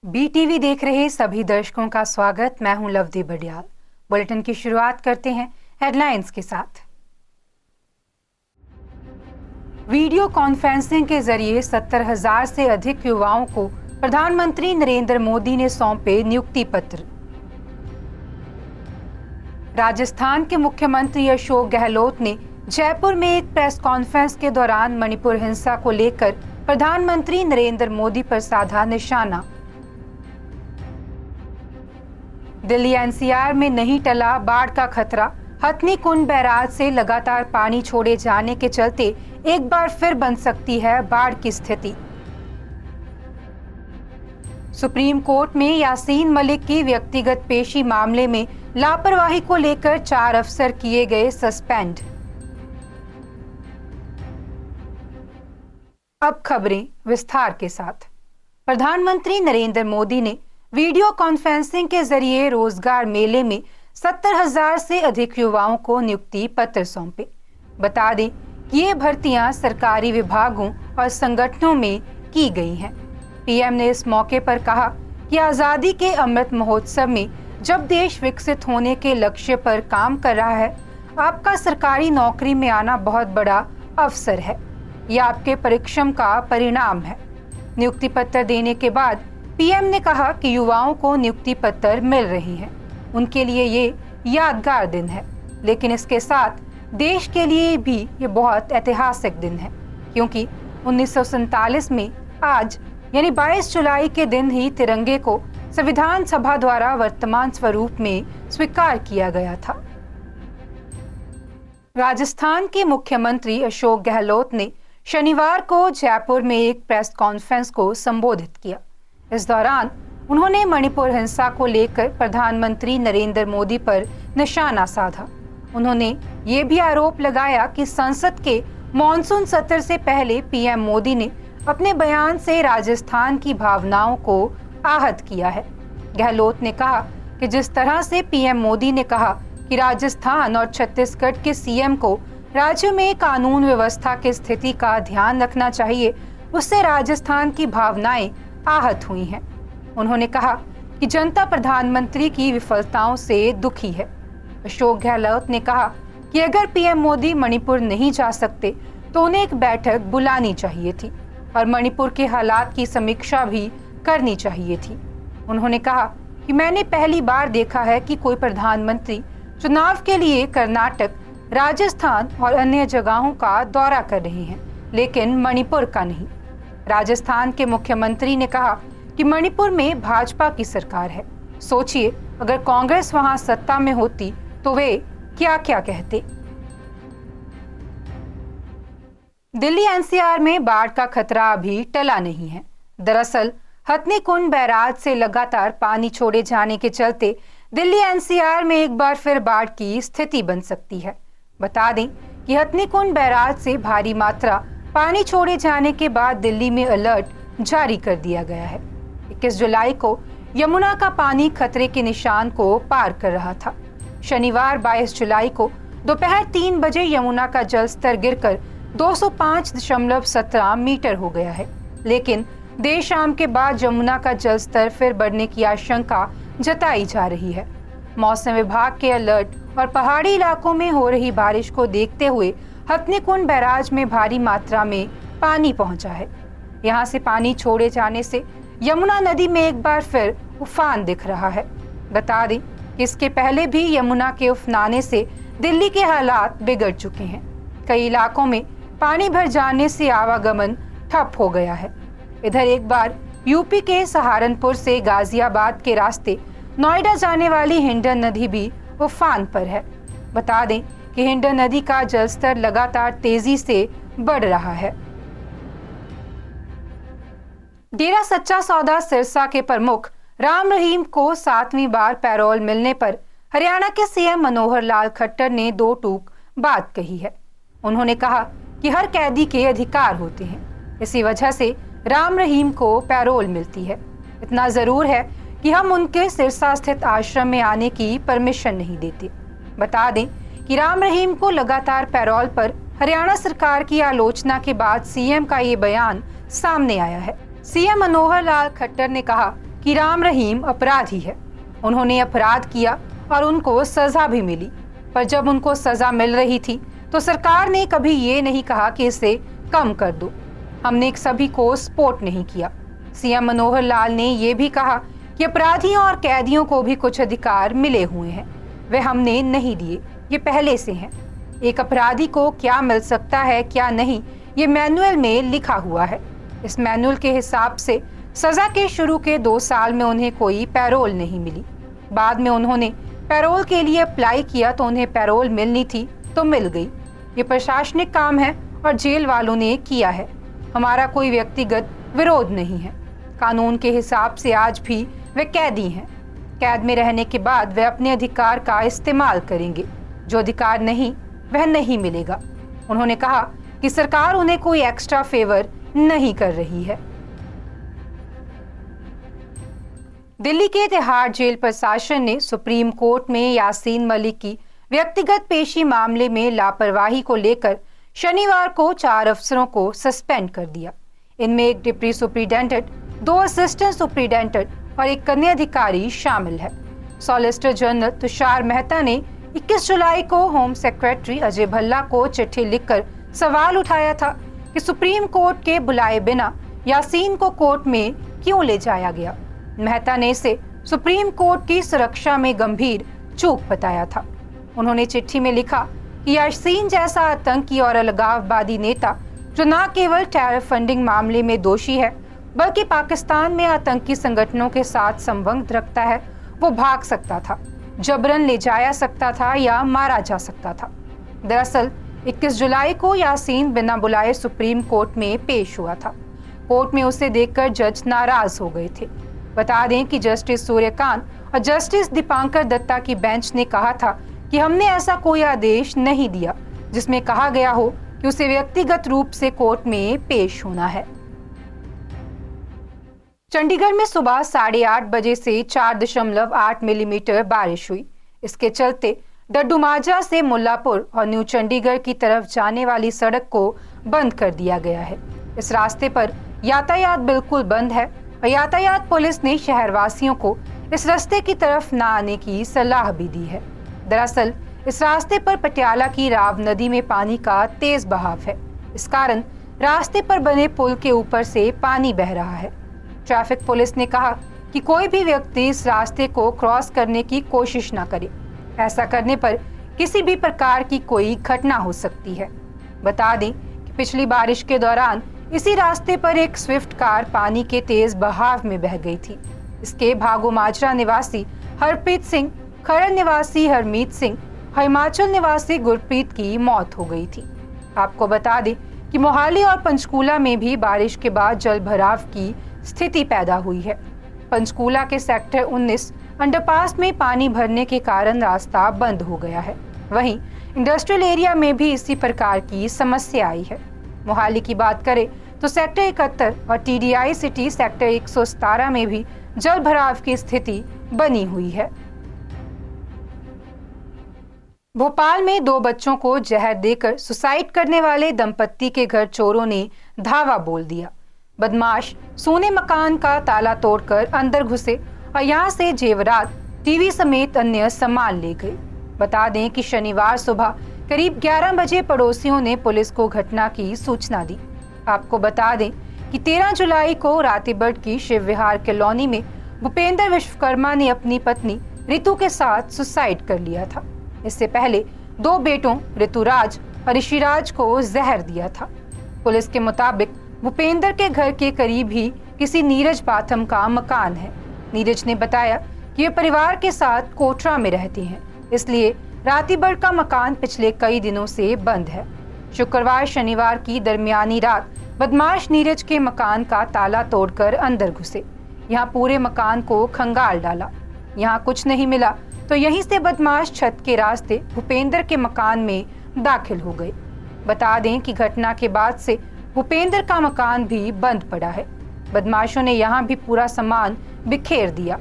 BTV देख रहे सभी दर्शकों का स्वागत। मैं हूं लवदी बडियाल। बुलेटिन की शुरुआत करते हैं हेडलाइंस के साथ। वीडियो कॉन्फ्रेंसिंग के जरिए 70,000 से अधिक युवाओं को प्रधानमंत्री नरेंद्र मोदी ने सौंपे नियुक्ति पत्र। राजस्थान के मुख्यमंत्री अशोक गहलोत ने जयपुर में एक प्रेस कॉन्फ्रेंस के दौरान मणिपुर हिंसा को लेकर प्रधानमंत्री नरेंद्र मोदी पर साधा निशाना। दिल्ली एनसीआर में नहीं टला बाढ़ का खतरा। हथनी कुंड बैराज से लगातार पानी छोड़े जाने के चलते एक बार फिर बन सकती है बाढ़ की स्थिति। सुप्रीम कोर्ट में यासीन मलिक की व्यक्तिगत पेशी मामले में लापरवाही को लेकर 4 अफसर किए गए सस्पेंड। अब खबरें विस्तार के साथ। प्रधानमंत्री नरेंद्र मोदी ने वीडियो कॉन्फ्रेंसिंग के जरिए रोजगार मेले में 70,000 से अधिक युवाओं को नियुक्ति पत्र सौंपे। बता दें कि ये भर्तियां सरकारी विभागों और संगठनों में की गई हैं। पीएम ने इस मौके पर कहा कि आजादी के अमृत महोत्सव में जब देश विकसित होने के लक्ष्य पर काम कर रहा है, आपका सरकारी नौकरी में आना बहुत बड़ा अवसर है। यह आपके परिश्रम का परिणाम है। नियुक्ति पत्र देने के बाद पीएम ने कहा कि युवाओं को नियुक्ति पत्र मिल रही है, उनके लिए ये यादगार दिन है, लेकिन इसके साथ देश के लिए भी ये बहुत ऐतिहासिक दिन है, क्योंकि 1947 में आज यानी 22 जुलाई के दिन ही तिरंगे को संविधान सभा द्वारा वर्तमान स्वरूप में स्वीकार किया गया था। राजस्थान के मुख्यमंत्री अशोक गहलोत ने शनिवार को जयपुर में एक प्रेस कॉन्फ्रेंस को संबोधित किया। इस दौरान उन्होंने मणिपुर हिंसा को लेकर प्रधानमंत्री नरेंद्र मोदी पर निशाना साधा। उन्होंने ये भी आरोप लगाया कि संसद के मॉनसून सत्र से पहले पीएम मोदी ने अपने बयान से राजस्थान की भावनाओं को आहत किया है। गहलोत ने कहा कि जिस तरह से पीएम मोदी ने कहा कि राजस्थान और छत्तीसगढ़ के सीएम को राज्य में कानून व्यवस्था की स्थिति का ध्यान रखना चाहिए, उससे राजस्थान की भावनाएं आहत हुई हैं। उन्होंने कहा कि जनता प्रधानमंत्री की विफलताओं से दुखी है। अशोक गहलोत ने कहा कि अगर पीएम मोदी मणिपुर नहीं जा सकते तो उन्हें एक बैठक बुलानी चाहिए थी और मणिपुर के हालात की समीक्षा भी करनी चाहिए थी। उन्होंने कहा कि मैंने पहली बार देखा है कि कोई प्रधानमंत्री चुनाव के लिए कर्नाटक, राजस्थान और अन्य जगहों का दौरा कर रहे हैं, लेकिन मणिपुर का नहीं। राजस्थान के मुख्यमंत्री ने कहा कि मणिपुर में भाजपा की सरकार है। सोचिए, अगर कांग्रेस वहां सत्ता में होती तो वे क्या क्या कहते। दिल्ली एनसीआर में बाढ़ का खतरा अभी टला नहीं है। दरअसल हथनी कुंड बैराज से लगातार पानी छोड़े जाने के चलते दिल्ली एनसीआर में एक बार फिर बाढ़ की स्थिति बन सकती है। बता दें कि हथनी कुंड बैराज से भारी मात्रा पानी छोड़े जाने के बाद दिल्ली में अलर्ट जारी कर दिया गया है। 21 जुलाई को यमुना का पानी खतरे के निशान को पार कर रहा था। शनिवार 22 जुलाई को दोपहर 3 बजे यमुना का जलस्तर गिरकर 205.17 मीटर हो गया है, लेकिन देर शाम के बाद यमुना का जलस्तर फिर बढ़ने की आशंका जताई जा रही है। मौसम विभाग के अलर्ट और पहाड़ी इलाकों में हो रही बारिश को देखते हुए हथनी कुंड बैराज में भारी मात्रा में पानी पहुंचा है। यहां से पानी छोड़े जाने से यमुना नदी में एक बार फिर उफान दिख रहा है। बता दें कि इसके पहले भी यमुना के उफनाने से दिल्ली के हालात बिगड़ चुके हैं। कई इलाकों में पानी भर जाने से आवागमन ठप हो गया है। इधर एक बार यूपी के सहारनपुर से गाजियाबाद के रास्ते नोएडा जाने वाली हिंडन नदी भी उफान पर है। बता दें कि हिंडन नदी का जलस्तर लगातार तेजी से बढ़ रहा है। डेरा सच्चा सौदा सिरसा के प्रमुख राम रहीम को 7वीं बार पैरोल मिलने पर हरियाणा के सीएम मनोहर लाल खट्टर ने 2 टूक बात कही है। उन्होंने कहा कि हर कैदी के अधिकार होते हैं, इसी वजह से राम रहीम को पैरोल मिलती है। इतना जरूर है कि हम उनके सिरसा स्थित आश्रम में आने की परमिशन नहीं देते। बता दें कि राम रहीम को लगातार पैरोल पर हरियाणा सरकार की आलोचना के बाद सीएम का ये बयान सामने आया है। सीएम मनोहर लाल खट्टर ने कहा कि राम रहीम अपराधी है। उन्होंने अपराध किया और उनको सजा भी मिली, पर जब उनको सजा मिल रही थी तो सरकार ने कभी ये नहीं कहा कि इसे कम कर दो। हमने सभी को सपोर्ट नहीं किया। सीएम मनोहर लाल ने ये भी कहा कि अपराधियों और कैदियों को भी कुछ अधिकार मिले हुए हैं, वे हमने नहीं दिए, ये पहले से हैं। एक अपराधी को क्या मिल सकता है क्या नहीं, ये मैनुअल में लिखा हुआ है। इस मैनुअल के हिसाब से सजा के शुरू के 2 साल में उन्हें कोई पैरोल नहीं मिली। बाद में उन्होंने पैरोल के लिए अप्लाई किया तो उन्हें पैरोल मिलनी थी तो मिल गई। ये प्रशासनिक काम है और जेल वालों ने किया है। हमारा कोई व्यक्तिगत विरोध नहीं है। कानून के हिसाब से आज भी वे कैदी हैं। कैद में रहने के बाद वे अपने अधिकार का इस्तेमाल करेंगे। जो अधिकार नहीं वह नहीं मिलेगा। उन्होंने कहा कि सरकार उन्हें कोई एक्स्ट्रा फेवर नहीं कर रही है। दिल्ली के तिहाड़ जेल प्रशासन ने सुप्रीम कोर्ट में यासीन मलिक की व्यक्तिगत पेशी मामले में लापरवाही को लेकर शनिवार को 4 अफसरों को सस्पेंड कर दिया। इनमें एक डिप्टी सुप्रिंटेंडेंट, 2 असिस्टेंट सुप्रिंटेंडेंट और एक कन्या अधिकारी शामिल है। सॉलिसिटर जनरल तुषार मेहता ने 21 जुलाई को होम सेक्रेटरी अजय भल्ला को चिट्ठी लिखकर सवाल उठाया था कि सुप्रीम कोर्ट के बुलाए बिना यासीन को कोर्ट में क्यों ले जाया गया। मेहता ने इसे सुप्रीम कोर्ट की सुरक्षा में गंभीर चूक बताया था। उन्होंने चिट्ठी में लिखा कि यासीन जैसा आतंकी और अलगाववादी नेता जो न केवल टेरर फंडिंग मामले में दोषी है बल्कि पाकिस्तान में आतंकी संगठनों के साथ संबंध रखता है, वो भाग सकता था, जबरन ले जाया सकता था या मारा जा सकता था। दरअसल 21 जुलाई को यासीन बिना बुलाए सुप्रीम कोर्ट में पेश हुआ था। कोर्ट में उसे देखकर जज नाराज हो गए थे। बता दें कि जस्टिस सूर्यकांत और जस्टिस दीपांकर दत्ता की बेंच ने कहा था कि हमने ऐसा कोई आदेश नहीं दिया जिसमें कहा गया हो कि उसे व्यक्तिगत रूप से कोर्ट में पेश होना है। चंडीगढ़ में सुबह 8:30 बजे से 4.8 मिलीमीटर बारिश हुई। इसके चलते डड्डूमाजरा से मुल्लापुर और न्यू चंडीगढ़ की तरफ जाने वाली सड़क को बंद कर दिया गया है। इस रास्ते पर यातायात बिल्कुल बंद है और यातायात पुलिस ने शहरवासियों को इस रास्ते की तरफ न आने की सलाह भी दी है। दरअसल इस रास्ते पर पटियाला की राव नदी में पानी का तेज बहाव है। इस कारण रास्ते पर बने पुल के ऊपर से पानी बह रहा है। ट्रैफिक पुलिस ने कहा कि कोई भी व्यक्ति इस रास्ते को क्रॉस करने की कोशिश न करे। ऐसा करने पर किसी भी प्रकार की कोई घटना हो सकती है। बता दें कि पिछली बारिश के दौरान इसी रास्ते पर एक स्विफ्ट कार पानी के तेज बहाव में बह गई थी। इसके भागोमाजरा निवासी हरप्रीत सिंह, खरन निवासी हरमीत सिंह, हिमाचल निवासी गुरप्रीत की मौत हो गई थी। आपको बता दें कि मोहाली और पंचकूला में भी बारिश के बाद जल भराव की स्थिति पैदा हुई है। पंचकूला के सेक्टर 19 अंडरपास में पानी भरने के कारण रास्ता बंद हो गया है। वहीं इंडस्ट्रियल एरिया में भी इसी प्रकार की समस्या आई है। मोहाली की बात करें तो सेक्टर 71 और टीडीआई सिटी सेक्टर 117 में भी जल भराव की स्थिति बनी हुई है। भोपाल में 2 बच्चों को जहर देकर सुसाइड करने वाले दंपत्ति के घर चोरों ने धावा बोल दिया। बदमाश सोने मकान का ताला तोड़कर अंदर घुसे और यहाँ से जेवरात, टीवी समेत अन्य सामान ले गए। बता दें कि शनिवार सुबह करीब 11 बजे पड़ोसियों ने पुलिस को घटना की सूचना दी। आपको बता दें कि 13 जुलाई को रातीबड़ की शिव विहार कॉलोनी में भूपेंद्र विश्वकर्मा ने अपनी पत्नी रितु के साथ सुसाइड कर लिया था। इससे पहले 2 बेटों ऋतुराज और ऋषिराज को जहर दिया था। पुलिस के मुताबिक भूपेंद्र के घर के करीब ही किसी नीरज बाथम का मकान है। नीरज ने बताया कि वे परिवार के साथ कोटरा में रहते हैं, इसलिए रातीबड़ का मकान पिछले कई दिनों से बंद है। शुक्रवार शनिवार की दरमियानी रात बदमाश नीरज के मकान का ताला तोड़कर अंदर घुसे। यहाँ पूरे मकान को खंगाल डाला। यहाँ कुछ नहीं मिला तो यहीं से बदमाश छत के रास्ते भूपेंद्र के मकान में दाखिल हो गए। बता दें कि घटना के बाद से भूपेंद्र का मकान भी बंद पड़ा है। बदमाशों ने यहाँ भी पूरा सामान बिखेर दिया।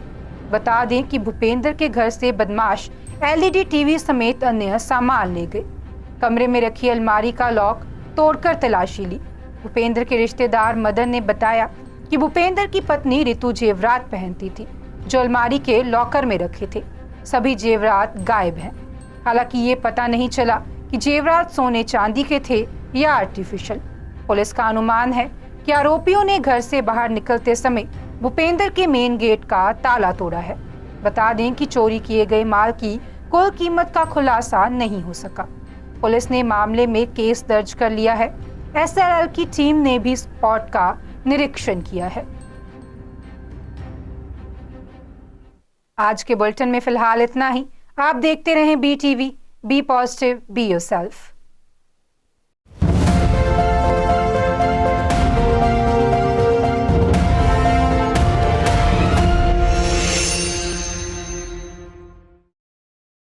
बता दें कि भूपेंद्र के घर से बदमाश एलईडी टीवी समेत अन्य सामान ले गए। कमरे में रखी अलमारी का लॉक तोड़कर तलाशी ली। भूपेंद्र के रिश्तेदार मदन ने बताया कि भूपेंद्र की पत्नी रितु जेवरात पहनती थी, जो अलमारी के लॉकर में रखे थे। सभी जेवरात गायब हैं। हालांकि ये पता नहीं चला कि जेवरात सोने चांदी के थे या आर्टिफिशियल। पुलिस का अनुमान है कि आरोपियों ने घर से बाहर निकलते समय भूपेंद्र के मेन गेट का ताला तोड़ा है। बता दें कि चोरी किए गए माल की कुल कीमत का खुलासा नहीं हो सका। पुलिस ने मामले में केस दर्ज कर लिया है। एसएलएल की टीम ने भी स्पॉट का निरीक्षण किया है। आज के बुलेटिन में फिलहाल इतना ही। आप देखते रहें BTV। Be positive, be yourself.